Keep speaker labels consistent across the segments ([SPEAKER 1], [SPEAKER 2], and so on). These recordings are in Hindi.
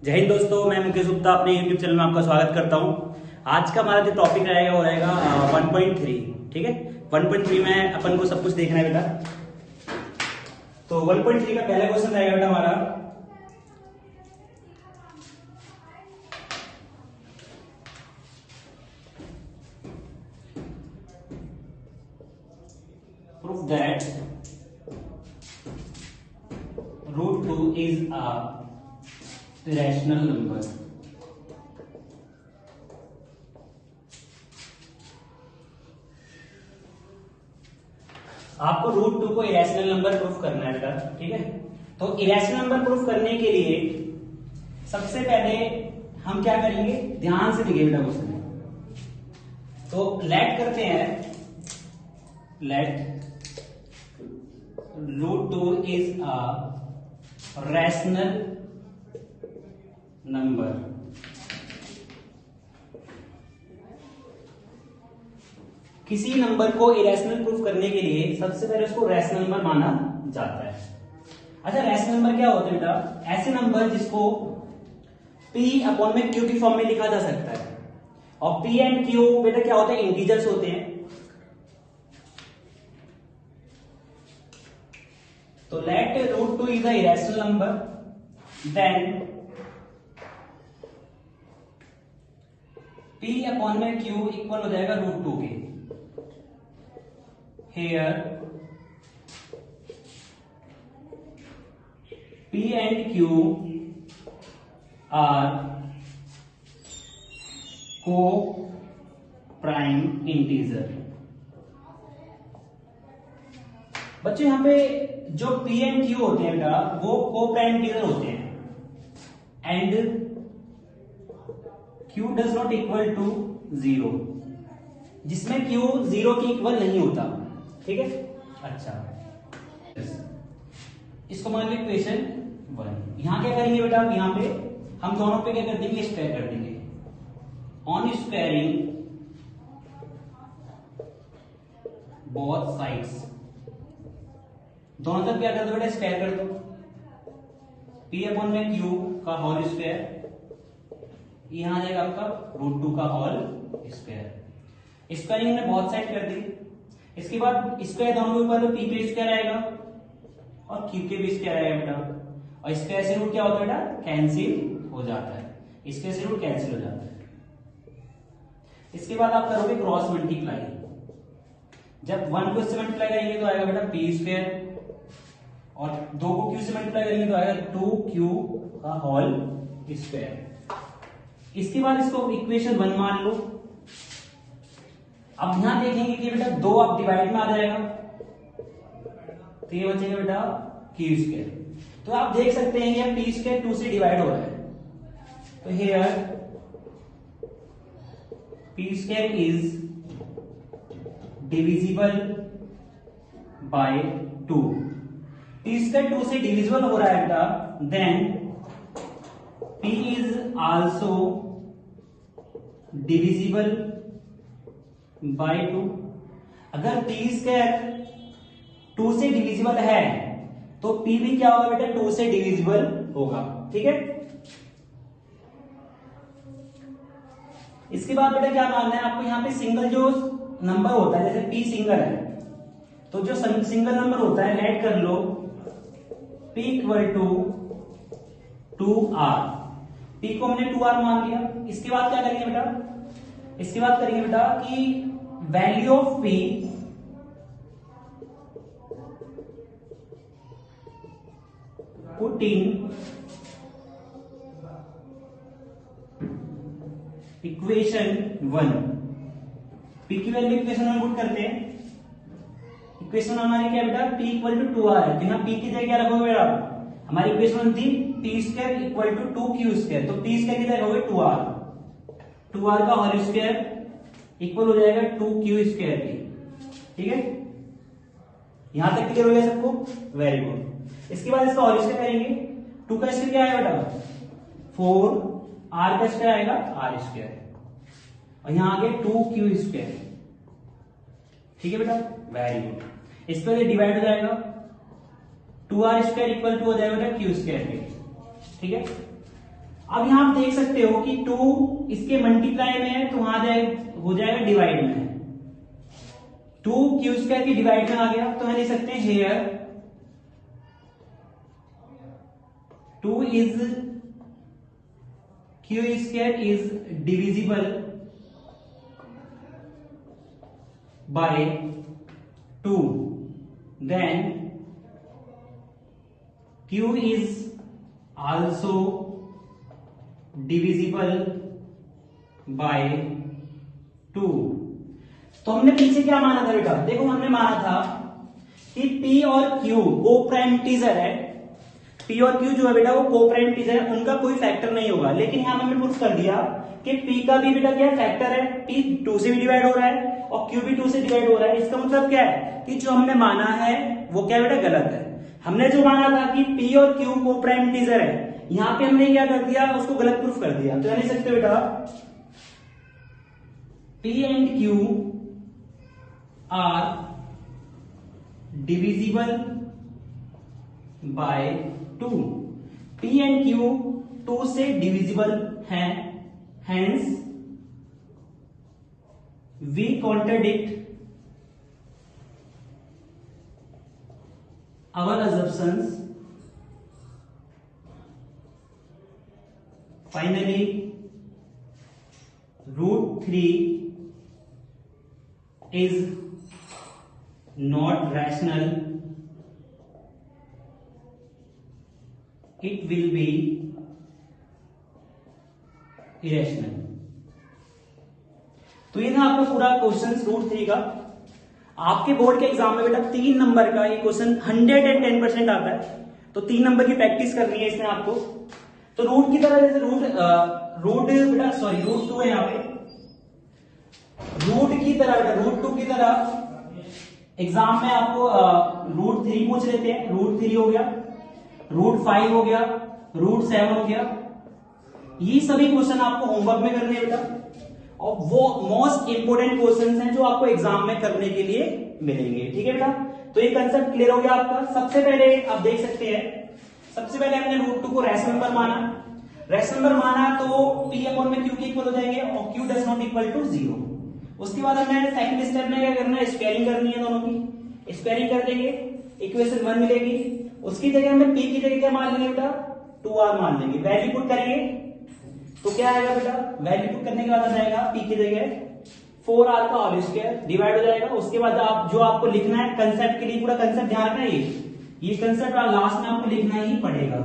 [SPEAKER 1] जय हिंद दोस्तों, मैं मुकेश गुप्ता अपने YouTube चैनल में आपका स्वागत करता हूं। आज का हमारा जो टॉपिक रहेगा वो रहेगा 1.3। ठीक है, 1.3 में अपन को सब कुछ देखना है बेटा। तो 1.3 का पहला क्वेश्चन रहेगा बेटा हमारा, proof that √2 is a rational number। आपको √2 को इरेशनल नंबर प्रूफ करना है बेटा। ठीक है, तो इरेशनल नंबर प्रूफ करने के लिए सबसे पहले हम क्या करेंगे, ध्यान से देखिए बेटा क्वेश्चन। तो लेट करते हैं, let √2 is a rational number. किसी नंबर को इरेशनल प्रूफ करने के लिए सबसे पहले उसको रैशनल नंबर माना जाता है। अच्छा, रैशनल नंबर क्या होते हैं बेटा? ऐसे नंबर जिसको P अपॉन में Q की फॉर्म में लिखा जा सकता है। और P एंड Q बेटा क्या होते हैं? इंटीजर्स होते हैं। तो let √2 is a irrational number, then P upon में Q इक्वल हो जाएगा √2 के। Here P and Q are co-prime integer। बच्चों यहां पे जो P and Q होते हैं बेटा वो co-prime integer होते हैं and Q does not equal to 0, जिसमें Q 0 के इक्वल नहीं होता। ठीक है, अच्छा इसको मान लीजिए इक्वेशन 1। यहां क्या करेंगे बेटा? यहां पे हम दोनों पे क्या कर देंगे? स्क्वायर कर देंगे। ऑन स्क्वायरिंग बोथ साइड्स, दोनों तरफ क्या कर दो बेटा? स्क्वायर कर दो। P अपॉन में Q का होल स्क्वायर, यहां आ जाएगा आपका √2 का होल स्क्वायर। स्क्वायरिंग ने बहुत साइड कर दी। इसके बाद स्क्वायर दोनों के ऊपर P पे स्क्वायर आएगा और Q के भी स्क्वायर आएगा बेटा। और स्क्वायर से रूट क्या होता है बेटा? कैंसिल हो जाता है। स्क्वायर से रूट कैंसिल हो जाता है। इसके बाद आप करोगे क्रॉस मल्टीप्लाई। जब 1 को इससे मल्टीप्लाई करेंगे तो आएगा बेटा P स्क्वायर, और 2 को Q से मल्टीप्लाई करेंगे तो आएगा 2Q का होल स्क्वायर। इसके बाद इसको इक्वेशन 1 मान लो। अब यहां देखेंगे कि बेटा 2 अब डिवाइड में आ जाएगा, तो ये बचेगा बेटा Q स्क्वायर। तो आप देख सकते हैं ये P स्क्वायर 2 से डिवाइड हो रहा है। तो here P square is divisible by 2। P square 2 से डिविजिबल हो रहा है बेटा, then P is also divisible by 2। अगर P स्क्वायर 2 से डिविजिबल है तो P भी क्या होगा बेटा? 2 से डिविजिबल होगा। ठीक है, इसके बाद बेटा क्या मानना है आपको? यहां पे सिंगल जो नंबर होता है, जैसे P सिंगल है, तो जो सिंगल नंबर होता है लेट कर लो P equal to 2R। P को हमने 2R मान लिया। इसके बाद क्या करेंगे बेटा? इसके बाद करेंगे बेटा कि value of P put in equation 1। P की वैल्यू इक्वेशन 1 पुट करते हैं। इक्वेशन हमारी क्या बेटा? P इक्वल टू 2R है, तो यहां P की जगह क्या रखोगे बेटा? हमारी इक्वेशन थी P square equal to 2Q square, तो P स्क्वायर की जगह रखोगे 2R का होल स्क्वायर इक्वल हो जाएगा 2Q स्क्वायर की। ठीक है, यहां तक क्लियर हो गया सबको? Very good. इसके बाद इसका होल स्क्वायर करेंगे। 2 का स्क्वायर क्या आएगा बेटा? 4। R का स्क्वायर आएगा R स्क्वायर, और यहां आगे 2Q स्क्वायर। ठीक है बेटा, वेरी गुड। इस पर डिवाइड हो जाएगा, 2r स्क्वायर इक्वल टू हो जाएगा क्यू स्क्वायर के। ठीक है, अब यहां आप देख सकते हो कि 2 इसके मल्टीप्लाई में है तो वहां हो जाएगा डिवाइड में है। 2 क्यू स्क्वायर की डिवाइड में आ गया तो हम लिख सकते हैं here 2 is Q square is divisible by 2, then Q is also divisible by 2। तो हमने पीछे क्या माना था बेटा, देखो हमने माना था कि P और Q को प्राइम इंटीजर है। P और Q जो है बेटा वो को प्राइम इंटीजर है, उनका कोई फैक्टर नहीं होगा। लेकिन यहां हमने प्रूफ कर दिया कि P का भी बेटा क्या है, फैक्टर है। P 2 से भी डिवाइड हो रहा है और Q भी 2 से डिवाइड हो रहा है। इसका मतलब क्या है कि जो हमने माना है वो क्या बेटा गलत है। हमने जो माना था कि P और Q को प्राइम इंटीजर है, यहां पे हमने क्या कर दिया, उसको गलत प्रूफ कर दिया। तो लिख सकते हो बेटा P and Q are divisible by 2। P and Q 2 से डिविजिबल हैं, hence we contradict our assumptions। Finally √3 is not rational, it will be irrational। तो ये था आपका पूरा क्वेश्चन √3 का। आपके बोर्ड के एग्जाम में बेटा 3 नंबर का ये क्वेश्चन 110% आता है, तो 3 नंबर की प्रैक्टिस करनी है इसमें आपको। तो रूट की तरह जैसे रूट बेटा सॉरी रूट 2 है यहाँ पे, रूट की तरह बेटा रूट 2 की तरह एग्जाम में आपको √3 पूछ लेते हैं। √3 हो गया, √5 हो गया, √7 हो गया। ये सभी क्वेश्चन आपको होमवर्क में करने हैं बेटा, और वो मोस्ट इंपोर्टेंट क्वेश्चंस हैं जो आपको एग्जाम में करने के लिए मिलेंगे। ठीक है बेटा, तो ये कंसेप्ट क्लियर हो गया आपका। सबसे पहले आप देख सकते हैं, सबसे पहले हमने √2 को रैशनल नंबर माना। रैशनल नंबर माना तो P अपॉन में Q के इक्वल हो जाएंगे और Q does not equal to 0। उसके बाद हमने सेकंड स्टेप में क्या करना है, स्क्वायरिंग करनी है दोनों की। स्क्वायरिंग कर देंगे, इक्वेशन 1 मिलेगी। उसकी जगह हमें P की जगह क्या मान लेंगे बेटा, 2R मान लेंगे। वैल्यू पुट करेंगे तो क्या आएगा बेटा, वैल्यू पुट करने के बाद आ जाएगा P की जगह 4R का होल स्क्वायर डिवाइड हो जाएगा। उसके बाद आप जो आपको लिखना है कंसेप्ट के लिए, पूरा कंसेप्ट ध्यान रखना है, ये कंसेप्ट लास्ट में आपको लिखना ही पड़ेगा।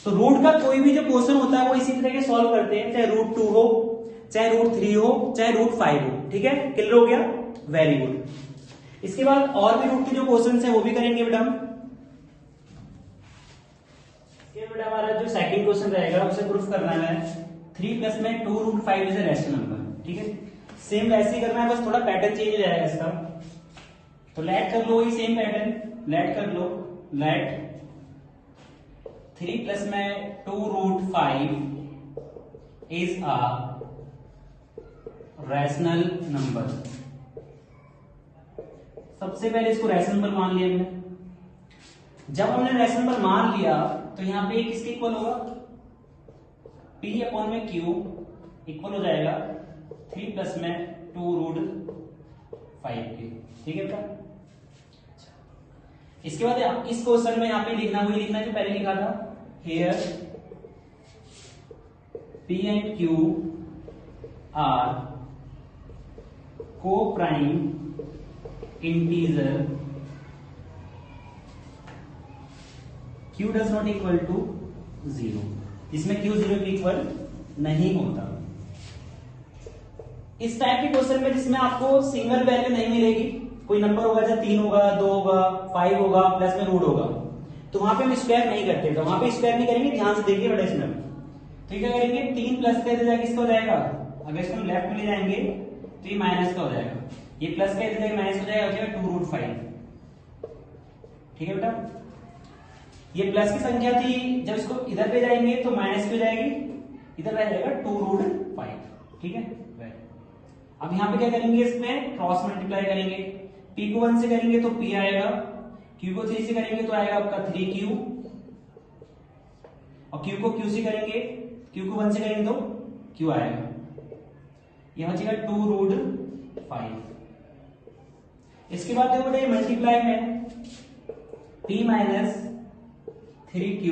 [SPEAKER 1] तो रूट का कोई भी जो क्वेश्चन होता है वो इसी तरह के सॉल्व करते हैं, चाहे √2 हो, चाहे √3 हो, चाहे √5 हो। ठीक है, क्लियर हो गया, वेरी गुड। इसके बाद और भी रूट के जो क्वेश्चन है वो भी करेंगे बेटा हम। बेटा हमारा जो सेकंड क्वेश्चन रहेगा उसे प्रूफ करना है 3 प्लस में 2√5 इज अ रैशनल नंबर। ठीक है, सेम वैसे ही करना है, बस थोड़ा पैटर्न चेंज हो जाएगा इसका। तो लेट कर लो, ये सेम पैटर्न लेट कर लो। लेट 3 प्लस में 2√5 इज अ रैशनल नंबर। सबसे पहले इसको रैशनल नंबर मान लिया हमने। जब हमने रैशनल नंबर मान लिया तो यहां पे किसके इक्वल होगा, P अपॉन में Q इक्वल हो जाएगा 3 प्लस में 2√5 के। ठीक है बेटा, इसके बाद इस क्वेश्चन में यहां पे लिखना वही लिखना जो पहले लिखा था, here P and Q are को prime integer, Q does not equal to 0, जिसमें Q 0 के इक्वल नहीं होता। इस टाइप के क्वेश्चन में जिसमें आपको सिंगल वैल्यू नहीं मिलेगी, कोई नंबर होगा जैसे 3 होगा, 2 होगा, 5 होगा, प्लस में रूट होगा, तो वहां पे हम स्क्वायर नहीं करते। तो वहां पे स्क्वायर नहीं करेंगे, ध्यान से देखिए बड़े इसमें। तो क्या करेंगे, 3 प्लस का जाएगा किसका हो जाएगा, अगर इसको हम लेफ्ट में ले जाएंगे तो ये माइनस का हो जाएगा, ये प्लस का जाएगा माइनस हो जाएगा 2√5। ठीक है बेटा, ये प्लस की संख्या थी, जब इसको इधर ले जाएंगे तो माइनस की हो जाएगी, इधर रह जाएगा 2√5। ठीक है, अब यहां पे क्या करेंगे, इसमें क्रॉस मल्टीप्लाई करेंगे। P को 1 से करेंगे तो P आएगा, Q को 3 से करेंगे तो आएगा आपका 3Q, और Q को Q से करेंगे क्यू को 1 से करेंगे तो क्यू आएगा, यह बचेगा 2√5। इसके बाद देखो बेटा मल्टीप्लाई में p माइनस 3q,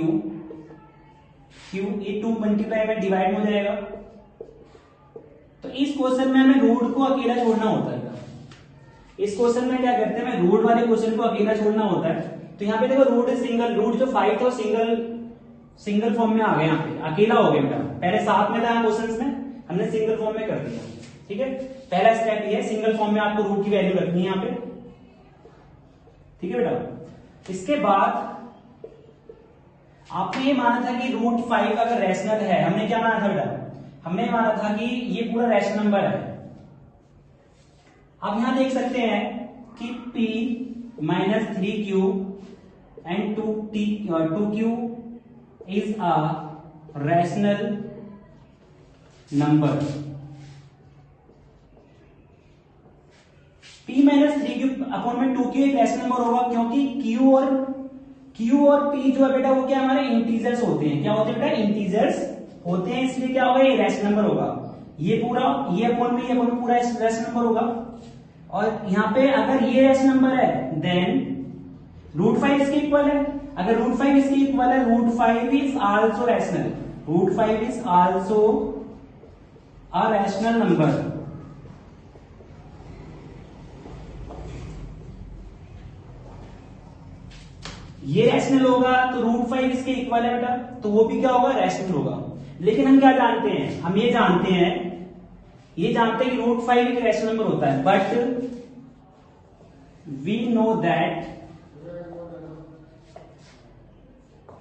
[SPEAKER 1] ये 2 मल्टीप्लाई में डिवाइड हो जाएगा। तो इस क्वेश्चन में हमें रूट को अकेला छोड़ना होता है। इस क्वेश्चन में क्या करते हैं, हमें रूट वाले क्वेश्चन को अकेला छोड़ना होता है। तो यहाँ पे देखो रूट सिंगल, रूट जो 5 था सिंगल फॉर्म में आ गया, यहाँ पे अकेला हो गया बेटा। पहले साथ में था क्वेश्चन में, हमने सिंगल फॉर्म में कर दिया। ठीक है, पहला स्टेप ये है, सिंगल फॉर्म में आपको रूट की वैल्यू रखनी है यहाँ पे। ठीक है बेटा, इसके बाद आपने ये माना था कि √5 अगर रैशनल है, हमने क्या माना था बेटा, हमने माना था कि ये पूरा रैशनल नंबर है। अब यहां देख सकते हैं कि p minus 3q and 2q is a rational number. p minus 3q upon में 2q एक रैशनल नंबर होगा, क्योंकि q और p जो है बेटा वो क्या हमारे इंटीजर्स होते हैं। क्या होते हैं बेटा, इंटीजर्स होते हैं, इसलिए क्या होगा, ये रैशनल नंबर होगा। ये पूरा ये अपॉन में पूरा रैशनल नंबर होगा। और यहां पे अगर ये रैशनल नंबर है देन √5 इसके इक्वल है। अगर √5 इसके इक्वल है, √5 is also rational, √5 is also a rational number. ये रैशनल होगा तो √5 इसके इक्वल है बेटा, तो वो भी क्या होगा, रैशनल होगा। लेकिन हम क्या जानते हैं, हम ये जानते हैं कि √5 एक रैशनल नंबर होता है, but we know that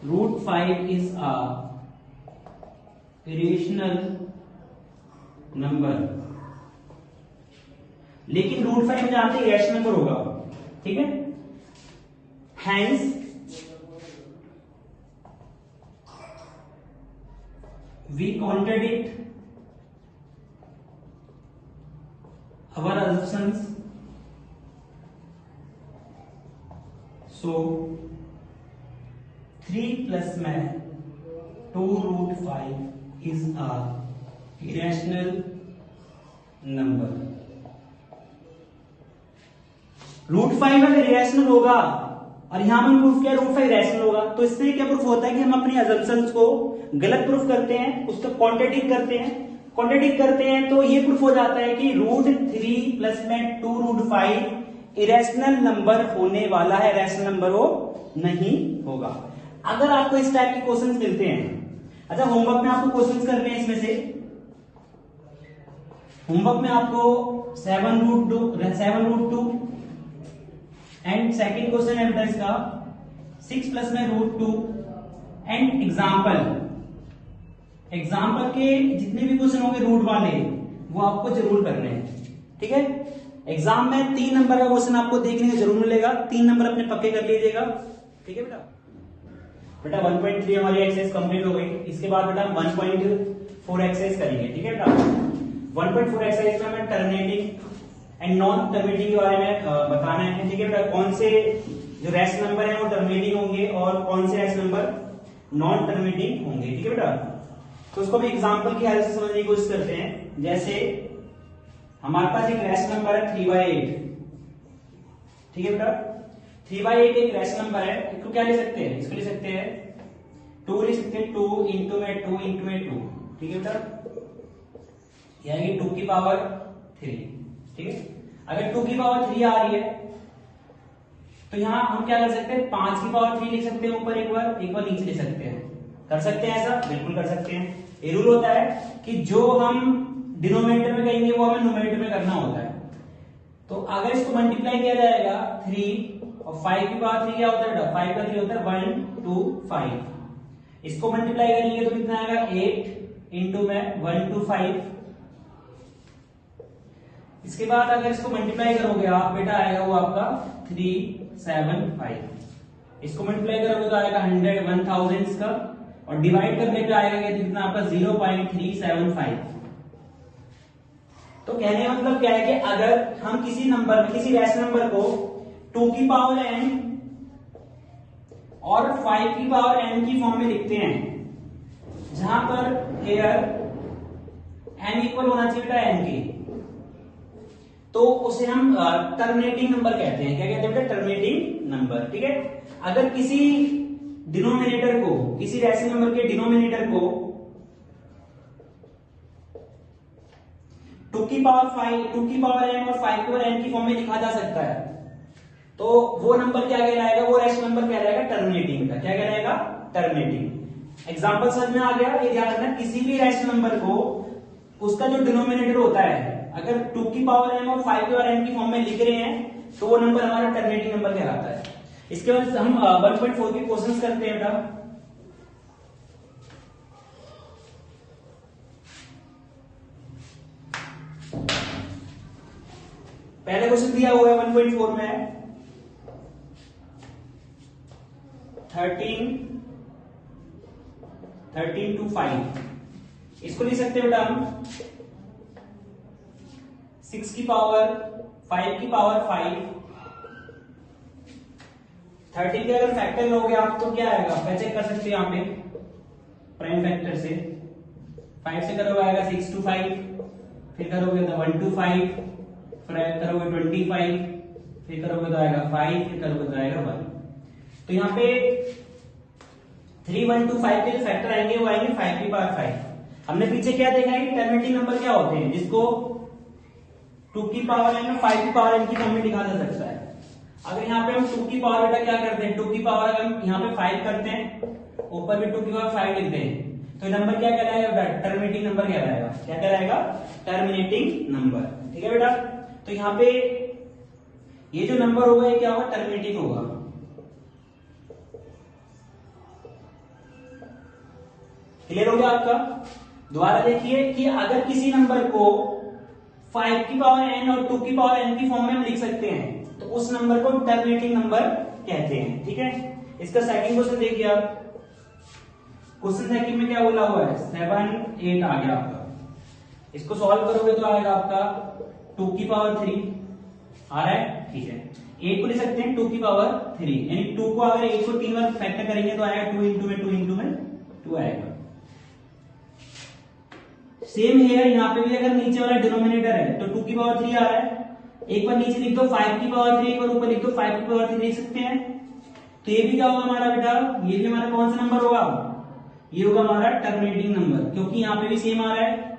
[SPEAKER 1] √5 is a irrational number. लेकिन √5 हम जानते हैं रैशनल नंबर होगा। ठीक है, hence we contradict our assumptions, so 3 plus में 2√5 is a irrational number। √5 अगर इरेशनल होगा और यहां पर प्रूफ किया √5 रैशनल होगा, तो इससे क्या प्रूफ होता है कि हम अपनी अजम्पशंस को गलत प्रूफ करते हैं, उसको कॉन्ट्रडिक्ट करते हैं। तो ये प्रूफ हो जाता है कि √3 प्लस में 2√5 इरेशनल नंबर होने वाला है, रैशनल नंबर वो नहीं होगा। अगर आपको इस टाइप के क्वेश्चंस मिलते हैं, अच्छा होमवर्क में आपको क्वेश्चंस करने हैं, इसमें से होमवर्क में आपको 7√2 एंड सेकेंड क्वेश्चन है बेटा इसका 6 प्लस में √2 एंड एग्जाम्पल के जितने भी क्वेश्चन होंगे रूट वाले वो आपको जरूर करने हैं। ठीक है, एग्जाम में 3 नंबर का क्वेश्चन आपको देखने को जरूर मिलेगा, 3 नंबर अपने पक्के कर लीजिएगा। ठीक है बेटा 1.3 हमारी एक्सरसाइज कंप्लीट हो गई। इसके बाद बेटा 1.4 एक्सरसाइज करेंगे। ठीक है बेटा, 1.4 एक्सरसाइज में हमें टर्मिनेटिंग एंड नॉन टर्मिनेटिंग के बारे में बताना है। ठीक है बेटा, कौन से जो रैशनल नंबर है वो टर्मिनेटिंग होंगे और कौन से रैशनल नंबर नॉन टर्मिनेटिंग होंगे। ठीक है बेटा, तो उसको भी एग्जांपल की हेल्प से समझने की कोशिश करते हैं। जैसे हमारे पास एक रैशनल नंबर है 3/8। ठीक है बेटा, 3/8 एक रैशनल नंबर है, इसको क्या ले सकते हैं, इसको ले सकते हैं 2 ले सकते हैं, 2 इंटू में 2 इंटू में 2। ठीक है बेटा, यानी 2 की पावर 3। ठीक है, अगर 2 की पावर 3 आ रही है तो यहां हम क्या कर सकते हैं, 5 की पावर 3 लिख सकते हैं ऊपर, एक बार नीचे लिख सकते हैं। कर सकते हैं ऐसा, बिल्कुल कर सकते हैं। ये रूल होता है कि जो हम डिनोमिनेटर में करेंगे वो हमें न्यूमरेटर में करना होता है। तो अगर इसको मल्टीप्लाई किया जाएगा 3 और 5 की पावर 3 क्या होता है बेटा, 5 का 3 होता है 1 2 5। इसको मल्टीप्लाई करेंगे तो कितना आएगा 8 इंटू में 1 2 5। इसके बाद अगर इसको मल्टीप्लाई करोगे आप बेटा आएगा वो आपका 375। इसको मल्टीप्लाई करोगे तो आएगा 100 1000 इसका, और डिवाइड करने पे आएगा कितना आपका 0.375। तो कहने का मतलब क्या है कि अगर हम किसी नंबर में किसी रैशनल नंबर को 2 की पावर n और 5 की पावर n की फॉर्म में लिखते हैं, जहां पर हेयर n इक्वल होना चाहिए बेटा n के, तो उसे हम टर्मिनेटिंग नंबर कहते हैं। क्या कहते हैं बेटा? Terminating number. ठीक है। अगर किसी डिनोमिनेटर को, किसी रैशनल नंबर के डिनोमिनेटर को 2 की पावर 5, 2 की पावर n और 5 की पावर n की फॉर्म में लिखा जा सकता है, तो वो नंबर क्या कहलाएगा? वो रैशनल नंबर कहलाएगा टर्मिनेटिंग का। क्या कहलाएगा? टर्मिनेटिंग। एग्जांपल समझ में आ गया? ये ध्यान रखना, किसी भी रैशनल नंबर को उसका जो डिनोमिनेटर होता है, अगर 2 की पावर n और 5 की पावर n की फॉर्म में लिख रहे हैं, तो वो नंबर हमारा टर्मिनेटिंग नंबर कहलाता है। इसके बाद हम 1.4 के क्वेश्चंस करते हैं बेटा। पहले क्वेश्चन दिया हुआ है 1.4 में 13 to 5। इसको लिख सकते हैं बेटा हम 6 की पावर 5 की पावर 5। 13 के अगर फैक्टर लोगे आप तो क्या आएगा? आप चेक कर सकते हैं यहाँ पे प्राइम फैक्टर से। 5 से करोगे आएगा 6 to 5, फिर करोगे तो 1 to 5, फिर करोगे 25, फिर करोगे तो आएगा 5, फिर करोगे तो आएगा 1। तो यहाँ पे 3, 1, 2, 5 के जो फैक्टर आएंगे वो आएंगे 5 की पावर 5। हमने पीछे क्या देखा है? टर्मिनेटिंग नंबर क्या होते हैं, जिसको 2 की पावर n और 5 की पावर n की फॉर्म में लिखा जा सकता है। अगर यहाँ पे हम 2 की पावर बेटा क्या करते हैं? 2 की पावर अगर हम यहाँ पे 5 करते हैं, ऊपर भी 2 की पावर 5 लिखते हैं, तो नंबर क्या कहलाएगा बेटा? टर्मिनेटिंग नंबर कहलाएगा। क्या कहलाएगा? Terminating number. ठीक है बेटा। तो यहाँ पे ये जो नंबर होगा ये क्या होगा? टर्मिनेटिंग होगा। क्लियर हो गया आपका? दोबारा देखिए कि अगर किसी नंबर को 5 की पावर n और 2 की पावर n की फॉर्म में हम लिख सकते हैं, तो उस नंबर को टर्मिनेटिंग नंबर कहते हैं। ठीक है। इसका सेकंड क्वेश्चन देखिए आप। क्वेश्चन सेकंड में क्या बोला हुआ है? 7, 8 आ गया आपका। इसको सॉल्व करोगे तो आएगा आपका 2 की पावर 3 आ रहा है। ठीक है। 8 को लिख सकते हैं 2 की पावर 3, यानी 2 को अगर 8 को 3 बार फैक्टर करेंगे तो आएगा 2 इंटू में 2 इंटू में 2 आएगा। सेम है यहाँ पे भी, अगर नीचे वाला डिनोमिनेटर है तो 2 की पावर 3 आ रहा है, एक बार नीचे लिख दो 5 की पावर 3, एक बार ऊपर लिख दो 5 की पावर 3, लिख सकते हैं। तो ये भी क्या होगा हमारा बेटा? ये भी हमारा कौन सा नंबर होगा? ये होगा हमारा टर्मिनेटिंग नंबर, क्योंकि यहाँ पे भी सेम आ रहा है।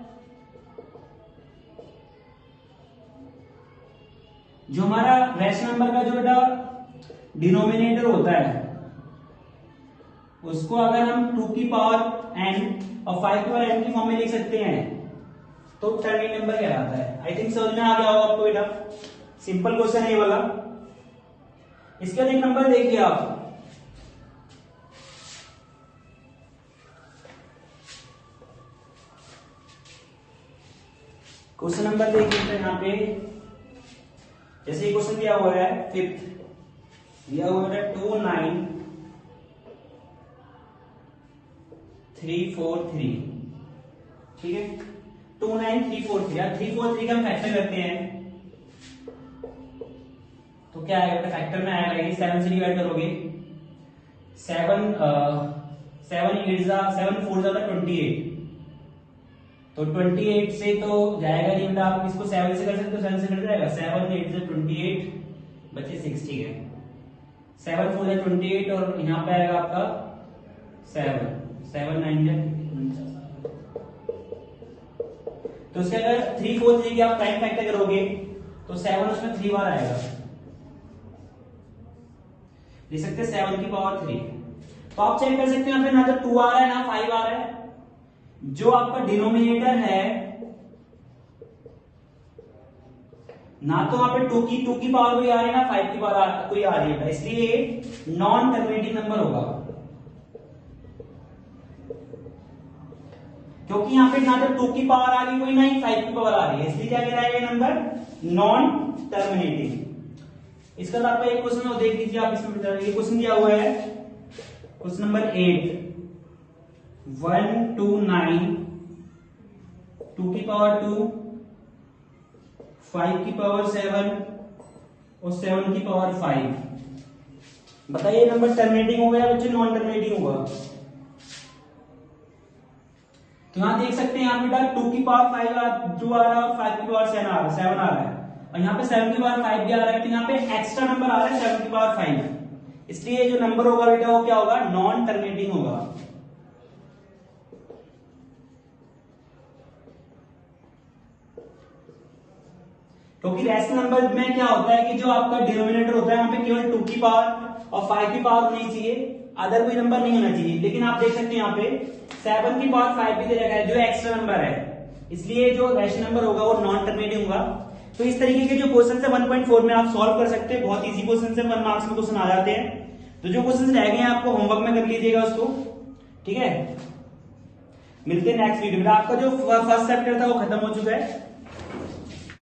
[SPEAKER 1] जो हमारा रैशनल नंबर का जो बेटा डिनोमिनेटर होता है, उसको अगर हम 2 की पावर n और 5 की पावर n की फॉर्म में लिख सकते हैं, तो टर्मिनेटिंग नंबर कहलाता है। आई थिंक समझ में आ गया होगा आपको बेटा। सिंपल क्वेश्चन है ये वाला। इसके बाद एक नंबर देखिए आप, क्वेश्चन नंबर देखिए यहाँ पे। जैसे ये क्वेश्चन दिया हुआ है 5th, दिया हुआ है 2, 9, 3, 4, 3। ठीक है। 2, 9, 3, 4, 3। यार 3, 4, 3 का हम फैक्टर करते हैं तो क्या आएगा बेटा? फैक्टर में आएगा ये 7 से डिवाइड करोगे, 7 4 28, तो 28 से तो जाएगा नहीं बेटा। आप इसको 7 से कर सकते हो, 7 से कट जाएगा। 7 8 से 28 बचे 6। ठीक है। 7 4 28 और यहाँ पे आएगा आपका 7 7 9 तो उसके अगर 3 4 3 की आप प्राइम फैक्टर करोगे तो 7 उसमें 3 बार आएगा। लिख सकते हैं 7 की पावर 3। तो आप चेक कर सकते हैं यहाँ पे ना तो 2 आ रहा है ना 5 आ रहा है। जो आपका डिनोमिनेटर है ना तो वहां पे 2 की पावर कोई आ रही है ना 5 की पावर कोई आ रही है, इसलिए नॉन टर्मिनेटिंग नंबर होगा। क्योंकि यहाँ पे ना तो 2 की पावर आ रही कोई ना ही 5 की पावर आ रही है, इसलिए क्या कहलाएगा नंबर? Non terminating. इसका आपका एक क्वेश्चन देख लीजिए आप। इसमें ये क्वेश्चन दिया हुआ है, क्वेश्चन नंबर 8, 1 2 9, 2 की पावर 2, 5 की पावर 7 और 7 की पावर 5। बताइए नंबर टर्मिनेटिंग होगा या बच्चे नॉन टर्मिनेटिंग होगा? तो यहाँ देख सकते हैं यहाँ बेटा 2 की पावर 5 2 आ रहा है, 5 की पावर 7 आ रहा है, और यहाँ पे 7 की पावर 5 भी आ रहा है, तो यहाँ पे एक्स्ट्रा नंबर आ रहा है 7 की पावर 5, इसलिए जो नंबर होगा बेटा वो क्या होगा, नॉन टर्मिनेटिंग होगा। क्योंकि रैशनल नंबर में क्या होता है कि जो आपका डिनोमिनेटर होता है वहां पे केवल 2 की पावर और 5 की पावर होनी चाहिए, अदर कोई नंबर नहीं होना चाहिए। लेकिन आप देख सकते हैं यहाँ पे 7 की पावर 5 भी दे रखा है जो एक्स्ट्रा नंबर है, इसलिए जो रैशनल नंबर होगा वो नॉन टर्मिनेटिंग होगा। तो इस तरीके के जो क्वेश्चन है 1.4 में आप सॉल्व कर सकते हैं, बहुत इजी क्वेश्चन है, 1 मार्क्स में क्वेश्चन आ जाते हैं। तो जो क्वेश्चन रह गए हैं आपको होमवर्क में कर लीजिएगा उसको, ठीक है। मिलते हैं नेक्स्ट वीडियो में। आपका जो फर्स्ट चैप्टर था वो खत्म हो चुका है।